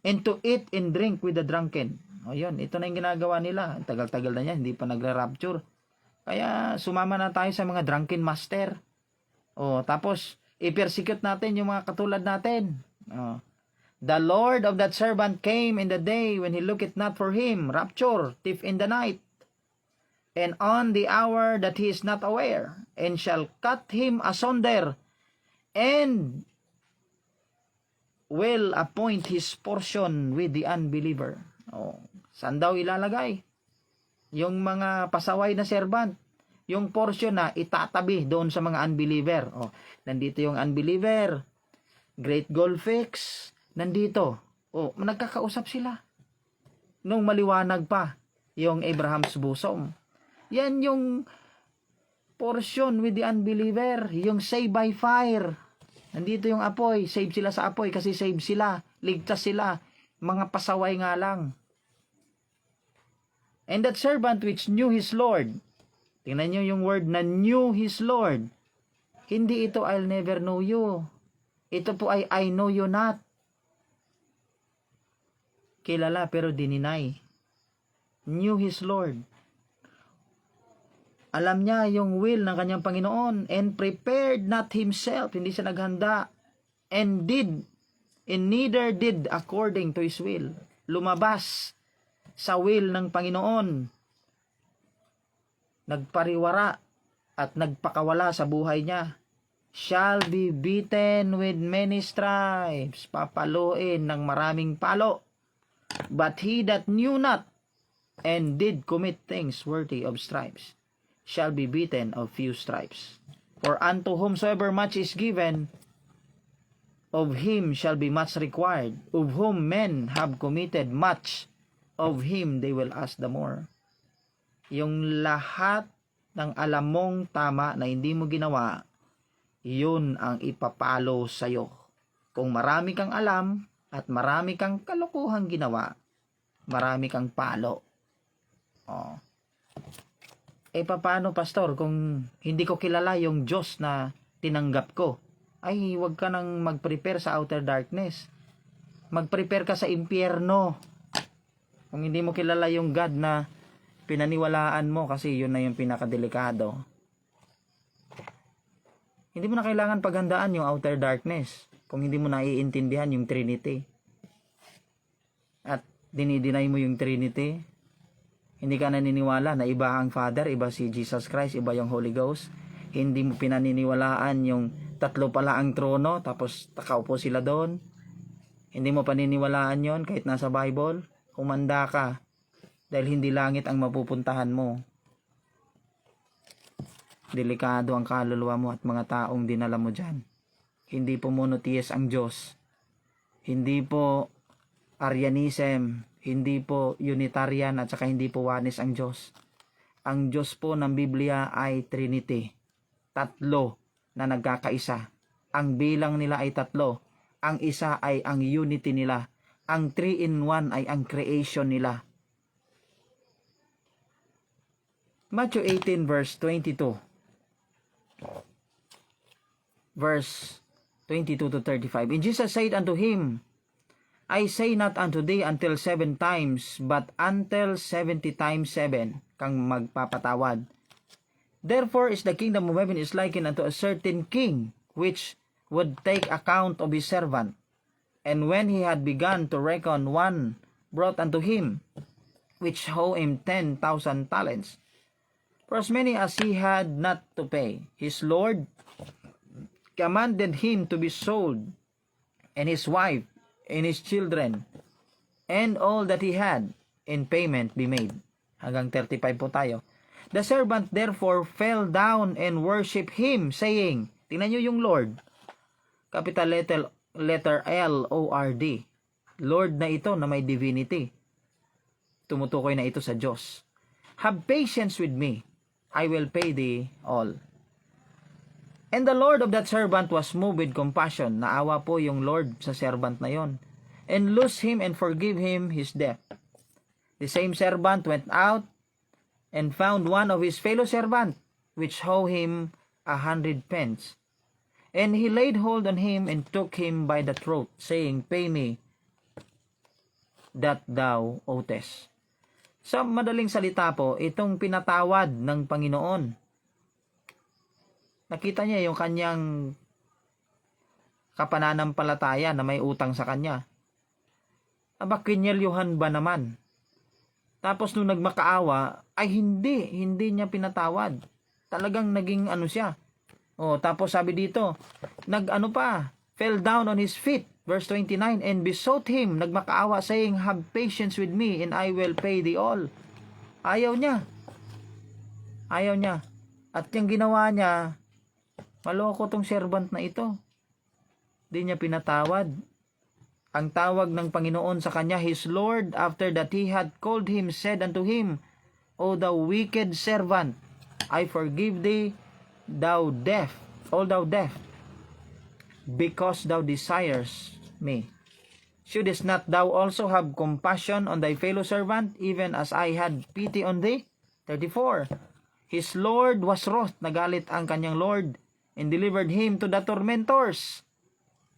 and to eat and drink with the drunken. Yun, ito na yung ginagawa nila. Tagal-tagal na yan, hindi pa nagra-rapture. Kaya sumama na tayo sa mga drunken master. Tapos i-persecute natin yung mga katulad natin. The Lord of that servant came in the day when he looketh not for him, rapture, thief in the night, and on the hour that he is not aware, and shall cut him asunder, and will appoint his portion with the unbeliever. Saan daw ilalagay? Yung mga pasaway na servant, yung portion na itatabi doon sa mga unbeliever. Nandito yung unbeliever, Great Gulf X, nandito. Nagkakausap sila. nung maliwanag pa yung Abraham's bosom. Yan yung portion with the unbeliever, yung save by fire. Nandito yung apoy, save sila sa apoy kasi save sila, ligtas sila, mga pasaway nga lang. And that servant which knew his Lord, tingnan nyo yung word na knew his Lord. Hindi ito I'll never know you. Ito po ay I know you not. Kilala pero dininay. Knew his Lord. Alam niya yung will ng kanyang Panginoon and prepared not himself. Hindi siya naghanda. And neither did according to his will. Lumabas sa will ng Panginoon. Nagpariwara at nagpakawala sa buhay niya. Shall be beaten with many stripes. Papaluin ng maraming palo. But he that knew not and did commit things worthy of stripes shall be beaten of few stripes. For unto whomsoever much is given, of him shall be much required. Of whom men have committed much, of him they will ask the more. Yung lahat ng alam mong tama na hindi mo ginawa, yun ang ipapalo sa'yo. Kung marami kang alam at marami kang kalokohang ginawa, marami kang palo. Paano, pastor, kung hindi ko kilala yung Diyos na tinanggap ko? Ay, huwag ka nang mag-prepare sa outer darkness. Mag-prepare ka sa impyerno. Kung hindi mo kilala yung God na pinaniwalaan mo, kasi yun na yung pinakadelikado. Hindi mo na kailangan paghandaan yung outer darkness kung hindi mo naiintindihan yung Trinity. At dinideny mo yung Trinity, hindi ka naniniwala na iba ang Father, iba si Jesus Christ, iba yung Holy Ghost. Hindi mo pinaniniwalaan yung tatlo pala ang trono, tapos takaupo sila doon. Hindi mo paniniwalaan yon kahit nasa Bible. Humanda ka, dahil hindi langit ang mapupuntahan mo. Delikado ang kaluluwa mo at mga taong dinala mo dyan. Hindi po monotheist ang Diyos. Hindi po Arianism, hindi po Unitarian at saka hindi po Oneness ang Diyos. Ang Diyos po ng Biblia ay Trinity. Tatlo na nagkakaisa. Ang bilang nila ay tatlo. Ang isa ay ang unity nila. Ang 3-in-1 ay ang creation nila. Matthew 18 verse 22. Verse 22 to 35. And Jesus said unto him, I say not unto thee until 7 times, but until 70 times 7 kang magpapatawad. Therefore is the kingdom of heaven is likened unto a certain king, which would take account of his servant. And when he had begun to reckon, one brought unto him, which owe him 10,000 talents. For as many as he had not to pay, his Lord commanded him to be sold, and his wife, and his children, and all that he had, in payment be made. Hanggang 35 po tayo. The servant therefore fell down and worshiped him, saying, tingnan nyo yung Lord, capital letter L-O-R-D, Lord na ito na may divinity. Tumutukoy na ito sa Diyos. Have patience with me, I will pay thee all. And the Lord of that servant was moved with compassion. Naawa po yung Lord sa servant na yon, and loose him and forgive him his debt. The same servant went out and found one of his fellow servants, which owe him 100 pence. And he laid hold on him and took him by the throat, saying, Pay me that thou owest. Sa madaling salita po, itong pinatawad ng Panginoon. Nakita niya yung kanyang kapananampalataya na may utang sa kanya. Aba, kinyelyuhan ba naman? Tapos nung nagmakaawa, ay hindi niya pinatawad. Talagang naging siya. Tapos sabi dito, fell down on his feet, verse 29, and besought him, nagmakaawa, saying, Have patience with me, and I will pay thee all. Ayaw niya. At yung ginawa niya, maloko tong servant na ito. Di niya pinatawad. Ang tawag ng Panginoon sa kanya, his Lord, after that he had called him, said unto him, O thou wicked servant, I forgive thee, all thou deaf, because thou desirest me. Shouldest not thou also have compassion on thy fellow servant, even as I had pity on thee? 34. His Lord was wroth, nagalit ang kanyang Lord, and delivered him to the tormentors,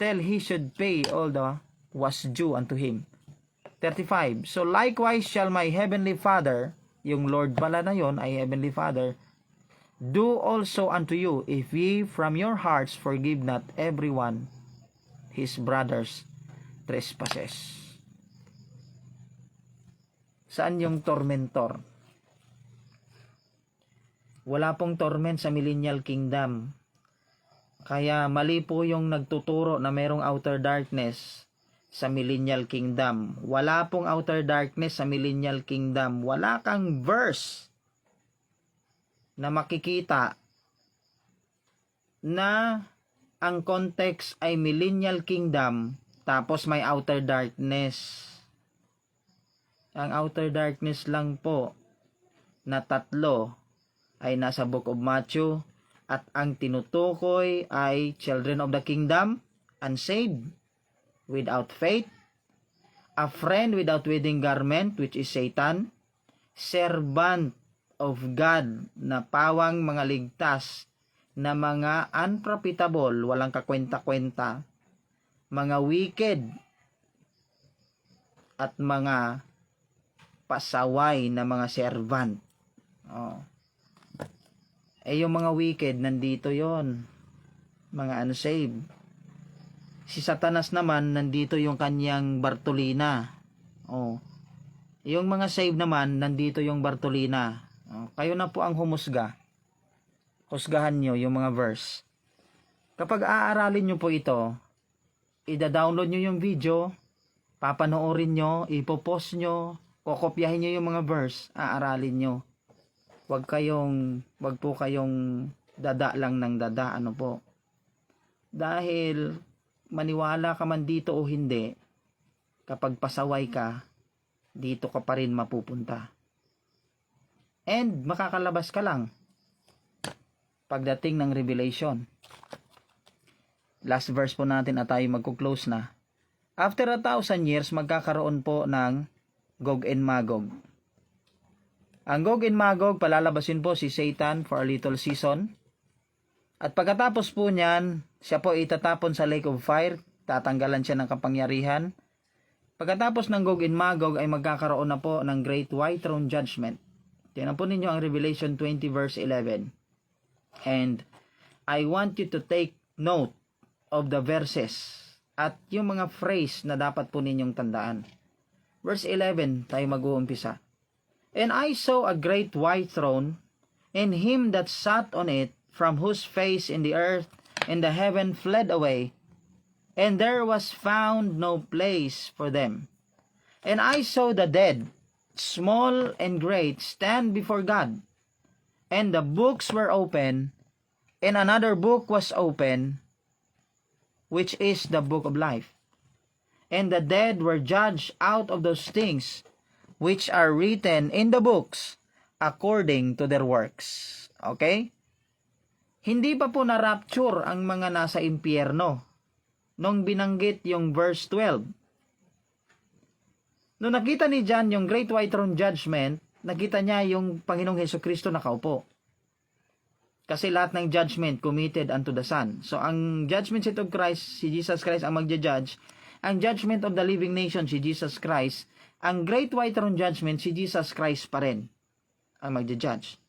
till he should pay all that was due unto him. 35. So likewise shall my heavenly Father, yung Lord pala na yon ay heavenly Father, do also unto you, if ye from your hearts forgive not everyone his brother's trespasses. Saan yung tormentor? Wala pong torment sa millennial kingdom. Kaya mali po yung nagtuturo na merong outer darkness sa millennial kingdom. Wala pong outer darkness sa millennial kingdom. Wala kang verse na makikita na ang context ay millennial kingdom tapos may outer darkness. Ang outer darkness lang po na 3 ay nasa Book of Matthew, at ang tinutukoy ay children of the kingdom, unsaved, without faith, a friend without wedding garment, which is Satan, servant of God, na pawang mga ligtas, na mga unprofitable, walang kakwenta-kwenta, mga wicked, at mga pasaway na mga servant. Yung mga wicked, nandito yon, mga unsaved. Si Satanas naman, nandito yung kanyang Bartolina. Yung mga saved naman, nandito yung Bartolina. Kayo na po ang humusga. Husgahan nyo yung mga verse. Kapag aaralin nyo po ito, ida-download nyo yung video, papanoorin nyo, ipopost nyo, kokopyahin nyo yung mga verse, aaralin nyo. Wag po kayong dada lang ng dada, ano po. Dahil maniwala ka man dito o hindi, kapag pasaway ka, dito ka pa rin mapupunta. And makakalabas ka lang pagdating ng Revelation. Last verse po natin at tayo magkuklose na. After 1,000 years, magkakaroon po ng Gog and Magog. Ang Gog and Magog, palalabasin po si Satan for a little season. At pagkatapos po niyan, siya po itatapon sa lake of fire. Tatanggalan siya ng kapangyarihan. Pagkatapos ng Gog and Magog ay magkakaroon na po ng Great White Throne Judgment. Tingnan po ninyo ang Revelation 20 verse 11. And I want you to take note of the verses at yung mga phrase na dapat po ninyong tandaan. Verse 11, tayo mag-uumpisa. And I saw a great white throne, and him that sat on it, from whose face in the earth and the heaven fled away, and there was found no place for them. And I saw the dead, small and great, stand before God, and the books were open, and another book was open, which is the book of life. And the dead were judged out of those things which are written in the books according to their works. Okay? Hindi pa po na-rapture ang mga nasa impyerno nung binanggit yung verse 12. Nung nakita ni John yung Great White Throne Judgment, nakita niya yung Panginoong Hesukristo nakaupo. Kasi lahat ng judgment committed unto the Son. So, ang judgment seat of Christ, si Jesus Christ ang magja-judge. Ang judgment of the living nation, si Jesus Christ. Ang Great White Throne Judgment, si Jesus Christ pa rin ang magja-judge.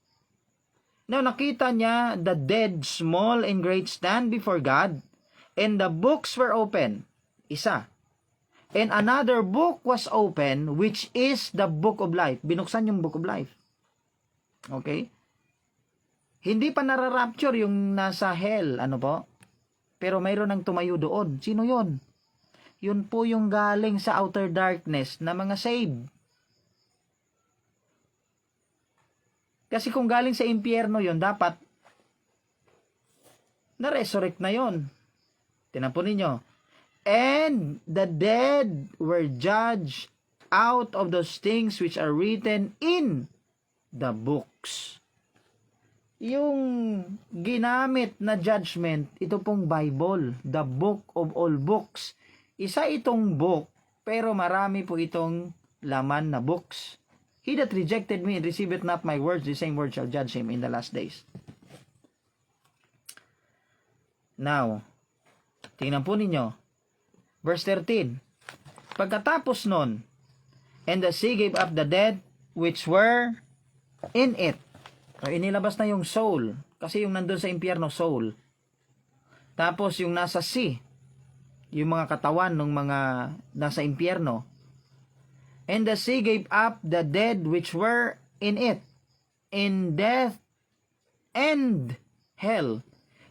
Now, nakita niya the dead, small and great stand before God, and the books were open. Isa. And another book was open, which is the book of life. Binuksan yung book of life. Okay? Hindi pa nara-rapture yung nasa hell, ano po? Pero mayroon nang tumayo doon. Sino yon? Yun po yung galing sa outer darkness na mga saved. Kasi kung galing sa impyerno yon, dapat na-resurrect na yon. Tingnan po ninyo. And the dead were judged out of those things which are written in the books. Yung ginamit na judgment, ito pong Bible, the book of all books. Isa itong book, pero marami po itong laman na books. He that rejected me and receiveth not my words, the same word shall judge him in the last days. Now, tingnan po ninyo. Verse 13. Pagkatapos nun, and the sea gave up the dead which were in it. So, inilabas na yung soul. Kasi yung nandun sa impyerno, soul. Tapos yung nasa sea, yung mga katawan ng mga nasa impyerno. And the sea gave up the dead which were in it, in death and hell,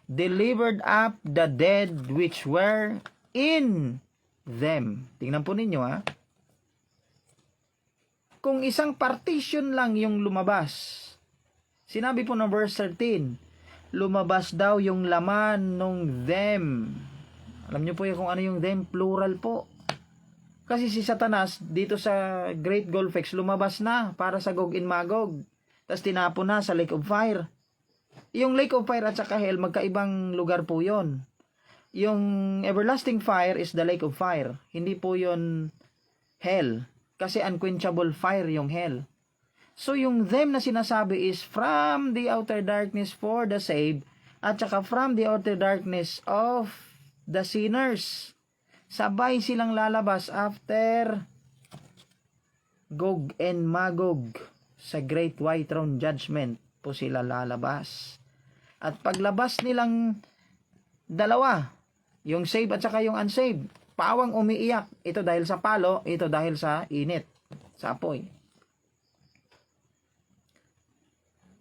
delivered up the dead which were in them. Tingnan po ninyo ha. Kung isang partition lang yung lumabas, sinabi po ng verse 13, lumabas daw yung laman nung them. Alam nyo po kung ano yung them, plural po. Kasi si Satanas, dito sa Great Golfex, lumabas na para sa Gog and Magog. Tapos tinapon na sa Lake of Fire. Yung Lake of Fire at saka Hell, magkaibang lugar po yon. Yung everlasting fire is the Lake of Fire. Hindi po yon Hell. Kasi unquenchable fire yung Hell. So yung them na sinasabi is from the outer darkness for the saved at saka from the outer darkness of the sinners. Sabay silang lalabas after Gog and Magog sa Great White Throne Judgment po sila lalabas. At paglabas nilang dalawa, yung saved at saka yung unsaved, pawang umiiyak. Ito dahil sa palo, ito dahil sa init, sa apoy.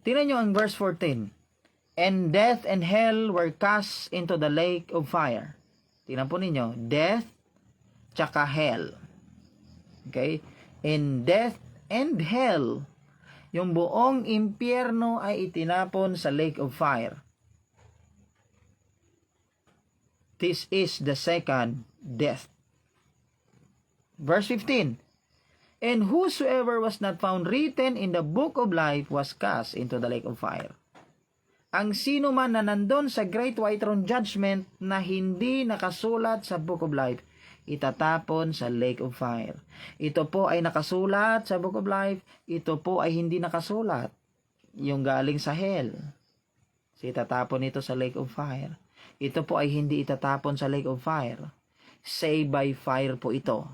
Tingnan nyo ang verse 14. And death and hell were cast into the lake of fire. Tingnan po ninyo, death tsaka hell. Okay? In death and hell, yung buong impyerno ay itinapon sa lake of fire. This is the second death. Verse 15. And whosoever was not found written in the book of life was cast into the lake of fire. Ang sino man na nandun sa Great White Throne Judgment na hindi nakasulat sa book of life, itatapon sa lake of fire. Ito po ay nakasulat sa book of life, ito po ay hindi nakasulat. Yung galing sa hell. So itatapon ito sa lake of fire. Ito po ay hindi itatapon sa lake of fire. Saved by fire po ito.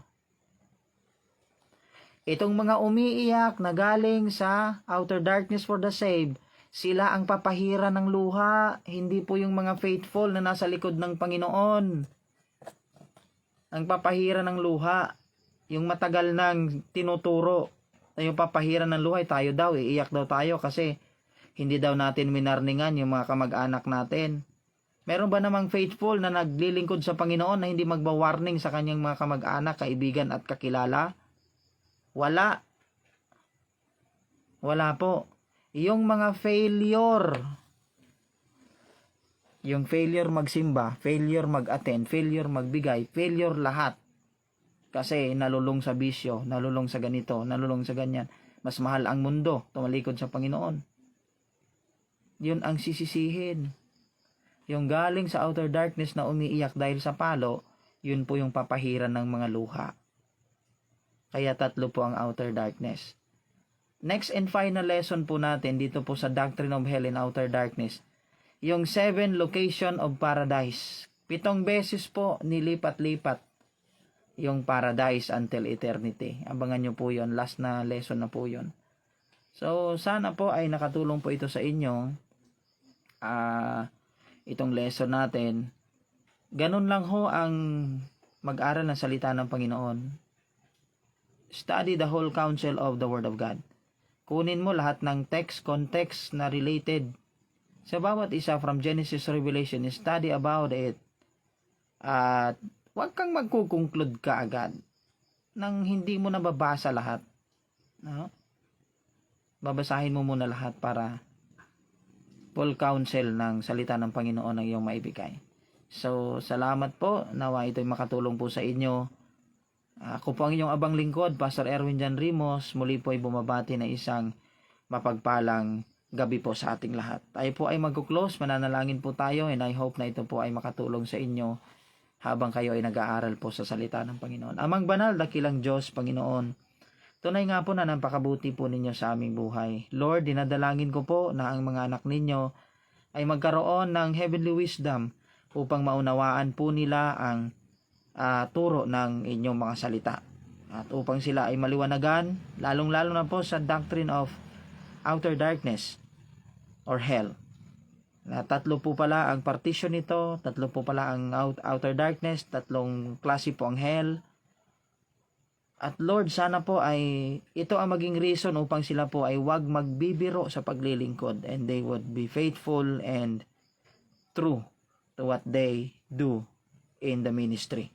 Itong mga umiiyak na galing sa outer darkness for the saved, sila ang papahira ng luha, hindi po yung mga faithful na nasa likod ng Panginoon. Ang papahira ng luha, yung matagal nang tinuturo na yung papahira ng luha, tayo daw, iiyak daw tayo kasi hindi daw natin minarningan yung mga kamag-anak natin. Meron ba namang faithful na naglilingkod sa Panginoon na hindi magba-warning sa kanyang mga kamag-anak, kaibigan at kakilala? Wala. Wala po. Yung mga failure, yung failure magsimba, failure mag-attend, failure magbigay, failure lahat. Kasi nalulong sa bisyo, nalulong sa ganito, nalulong sa ganyan. Mas mahal ang mundo, tumalikod sa Panginoon. Yun ang sisisihin. Yung galing sa outer darkness na umiiyak dahil sa palo, yun po yung papahiran ng mga luha. Kaya tatlo po ang outer darkness. Next and final lesson po natin dito po sa Doctrine of Hell and Outer Darkness. Yung 7 location of paradise. 7 beses po nilipat-lipat yung paradise until eternity. Abangan nyo po yun. Last na lesson na po yun. So, sana po ay nakatulong po ito sa inyo. Itong lesson natin. Ganun lang ho ang mag-aral ng salita ng Panginoon. Study the whole counsel of the Word of God. Kunin mo lahat ng text, context na related sa bawat isa from Genesis to Revelation. Study about it. At huwag kang magkukonclude ka agad nang hindi mo nababasa lahat. No? Babasahin mo muna lahat para full counsel ng salita ng Panginoon ang iyong maibigay. So, salamat po. Nawa ito'y makatulong po sa inyo. Ako po ang inyong abang lingkod, Pastor Erwin Jan Rimos. Muli po ay bumabati na isang mapagpalang gabi po sa ating lahat. Tayo po ay mag-close, mananalangin po tayo, and I hope na ito po ay makatulong sa inyo habang kayo ay nag-aaral po sa salita ng Panginoon. Amang banal, dakilang Diyos, Panginoon, tunay nga po na napakabuti po ninyo sa aming buhay. Lord, dinadalangin ko po na ang mga anak ninyo ay magkaroon ng heavenly wisdom upang maunawaan po nila ang turo ng inyong mga salita. At upang sila ay maliwanagan, lalong-lalo na po sa doctrine of outer darkness or hell. Na tatlo po pala ang partition nito, tatlo po pala ang outer darkness, tatlong klase po ang hell. At Lord, sana po ay ito ang maging reason upang sila po ay wag magbibiro sa paglilingkod, and they would be faithful and true to what they do in the ministry.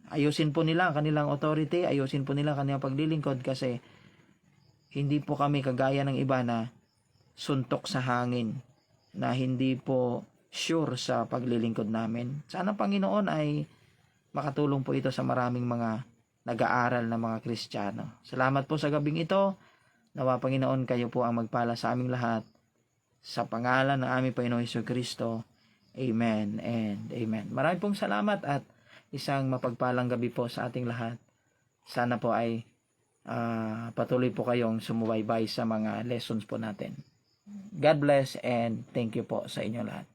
Ayusin po nila ang kanilang authority, ayusin po nila ang kanilang paglilingkod, kasi hindi po kami kagaya ng iba na suntok sa hangin, na hindi po sure sa paglilingkod namin. Sana, Panginoon, ay makatulong po ito sa maraming mga nag-aaral na mga Kristiyano. Salamat po sa gabing ito. Nawa, Panginoon, kayo po ang magpala sa aming lahat. Sa pangalan ng aming Panginoong Hesukristo. Amen and amen. Maraming pong salamat at isang mapagpalang gabi po sa ating lahat. Sana po ay patuloy po kayong sumubaybay sa mga lessons po natin. God bless and thank you po sa inyo lahat.